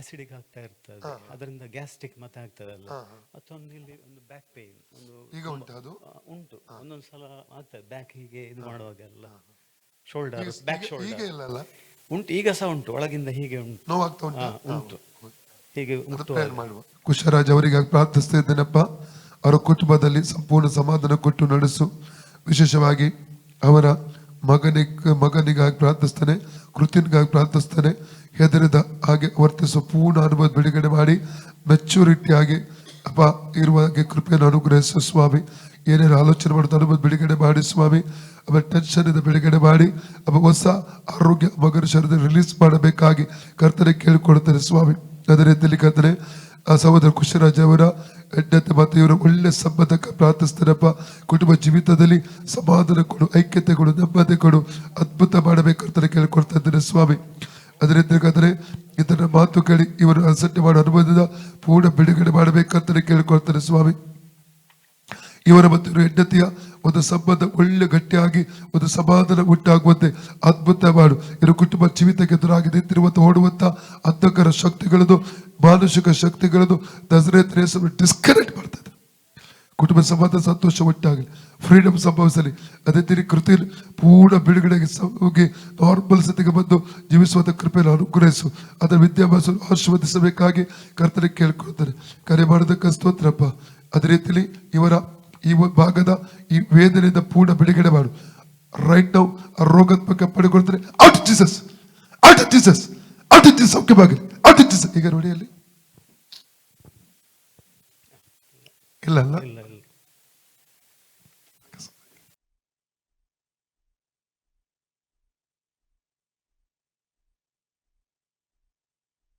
ಆಸಿಡಿಗೆ ಆಗ್ತಾ ಇರ್ತದೆ, ಅದರಿಂದ ಗ್ಯಾಸ್ಟ್ರಿಕ್ ಮತ್ತೆ ಆಗ್ತದಲ್ಲ, ಮತ್ತೊಂದು ಇಲ್ಲಿ ಒಂದು ಬ್ಯಾಕ್ ಪೇನ್ ಒಂದು ಈಗ ಉಂಟು ಅದು ಉಂಟು, ಒಂದೊಂದು ಸಲ ಆಗ್ತದೆ ಬ್ಯಾಕ್ ಹೀಗೆ ಇದು ಮಾಡುವಾಗೆಲ್ಲ, ಶೋಲ್ಡರ್ ಬ್ಯಾಕ್ ಈಗ ಶೋಲ್ಡರ್ ಇಲ್ಲಲ್ಲ, ಉಂಟು, ಈಗ ಸಹ ಉಂಟು, ಒಳಗಿಂದ ಹೀಗೆ ಉಂಟು, ನೋವಾಗ್ತಾ ಉಂಟು ಹೀಗೆ ಉಂಟು. ಮಾಡುವ. ಕುಶರಾಜ್ ಅವರಿಗಾಗಿ ಪ್ರಾರ್ಥಿಸ್ತಾ ಇದ್ದೇನಪ್ಪ, ಅವರ ಕುಟುಂಬದಲ್ಲಿ ಸಂಪೂರ್ಣ ಸಮಾಧಾನ ಕೊಟ್ಟು ನಡೆಸು. ವಿಶೇಷವಾಗಿ ಅವರ ಮಗನಿಗಾಗಿ ಪ್ರಾರ್ಥಿಸ್ತಾನೆ, ಕೃತಿನ್ಗಾಗಿ ಪ್ರಾರ್ಥಿಸ್ತಾನೆ. ಹೆದರಿದ ಹಾಗೆ ವರ್ತಿಸುವ ಪೂರ್ಣ ಅನುಭವ ಬಿಡುಗಡೆ ಮಾಡಿ ಮೆಚೂರಿಟಿ ಆಗಿ ಅಪ್ಪ ಇರುವ ಹಾಗೆ ಕೃಪೆಯನ್ನು ಅನುಗ್ರಹಿಸು ಸ್ವಾಮಿ. ಏನೇನು ಆಲೋಚನೆ ಮಾಡೋದು ಅನುಭವ ಬಿಡುಗಡೆ ಮಾಡಿ ಸ್ವಾಮಿ. ಅವ ಟೆನ್ಷನ್ ಇಂದ ಬಿಡುಗಡೆ ಮಾಡಿ ಅವ ಹೊಸ ಆರೋಗ್ಯ ಮಗನ ಶರೀರದಲ್ಲಿ ರಿಲೀಸ್ ಮಾಡಬೇಕಾಗಿ ಕರ್ತನೆ ಕೇಳಿಕೊಳ್ತಾರೆ ಸ್ವಾಮಿ. ಅದೇ ರೀತಿಯಲ್ಲಿ ಕರ್ತನೆ ಆ ಸಹೋದರ ಕುಶರಾಜ್ ಅವರ ಹೆಂಡತಿ ಮತ್ತು ಇವರ ಒಳ್ಳೆ ಸಂಬಂಧಕ್ಕೆ ಪ್ರಾರ್ಥಿಸ್ತಾರಪ್ಪ. ಕುಟುಂಬ ಜೀವಿತದಲ್ಲಿ ಸಮಾಧಾನ ಕೊಡು, ಐಕ್ಯತೆ ಕೊಡು, ನೆಮ್ಮದಿ ಕೊಡು, ಅದ್ಭುತ ಮಾಡಬೇಕಂತ ಕೇಳಿಕೊಳ್ತಾ ಇದ್ದೇನೆ ಸ್ವಾಮಿ. ಅದೇ ರೀತಿ ಕರ್ತನೆ ಇದನ್ನ ಮಾತು ಕೇಳಿ ಇವರು ಅಸಡ್ಡೆ ಮಾಡೋ ಅನುಭವದಿಂದ ಪೂರ್ಣ ಬಿಡುಗಡೆ ಮಾಡಬೇಕಂತ ಕೇಳಿಕೊಳ್ತಾರೆ ಸ್ವಾಮಿ. ಇವರ ಮತ್ತು ಇವರ ಹೆಂಡತಿಯ ಒಂದು ಸಂಬಂಧ ಒಳ್ಳೆ ಗಟ್ಟಿಯಾಗಿ ಒಂದು ಸಮಾಧಾನ ಉಂಟಾಗುವಂತೆ ಅದ್ಭುತ ಮಾಡು. ಇವರು ಕುಟುಂಬ ಜೀವಿತಕ್ಕೆ ಎದುರಾಗಿ ನಿಂತಿರುವಂತ ಓಡುವಂತ ಅಂಧಕಾರ ಶಕ್ತಿಗಳನ್ನು, ಮಾನಸಿಕ ಶಕ್ತಿಗಳನ್ನು ನಜರೇತಿನ ಹೆಸರಲ್ಲಿ ಡಿಸ್ಕನೆಕ್ಟ್ ಮಾಡ್ತಾ ಇದ್ದಾರೆ. ಕುಟುಂಬ ಸಮಾಧಾನ ಸಂತೋಷ ಉಂಟಾಗಲಿ, ಫ್ರೀಡಮ್ ಸಂಭವಿಸಲಿ. ಅದೇ ತೀರಿ ಕೃತಿ ಪೂರ್ಣ ಬಿಡುಗಡೆಗೆ ಹೋಗಿ ನಾರ್ಮಲ್ ಸ್ಥಿತಿಗೆ ಬಂದು ಜೀವಿಸುವಂತ ಕೃಪೆಯನ್ನು ಅನುಗ್ರಹಿಸು. ಅದರ ವಿದ್ಯಾಭ್ಯಾಸ ಆಶೀರ್ವದಿಸಬೇಕಾಗಿ ಕರ್ತನೆ ಕೇಳ್ಕೊಳ್ತಾರೆ. ಕರೆ ಮಾಡೋದಕ್ಕೆ ಸ್ತೋತ್ರಪ್ಪ. ಅದೇ ರೀತಿಯಲ್ಲಿ ಇವರ ಈ ಭಾಗದ ಈ ವೇದನೆಯಿಂದ ಪೂರ್ಣ ಬಿಡುಗಡೆ ಮಾಡು. ರೈಟ್ ನಾವು ಆ ರೋಗಾತ್ಮಕ ಪಡೆಕೊಳ್ತಾರೆ. Out Jesus, out Jesus, out Jesus, ಸೌಖ್ಯವಾಗಲಿ, ಔಟ್ ಜೀಸಸ್. ಈಗ ನೋಡಿ ಅಲ್ಲಿ ಇಲ್ಲ ಇಲ್ಲ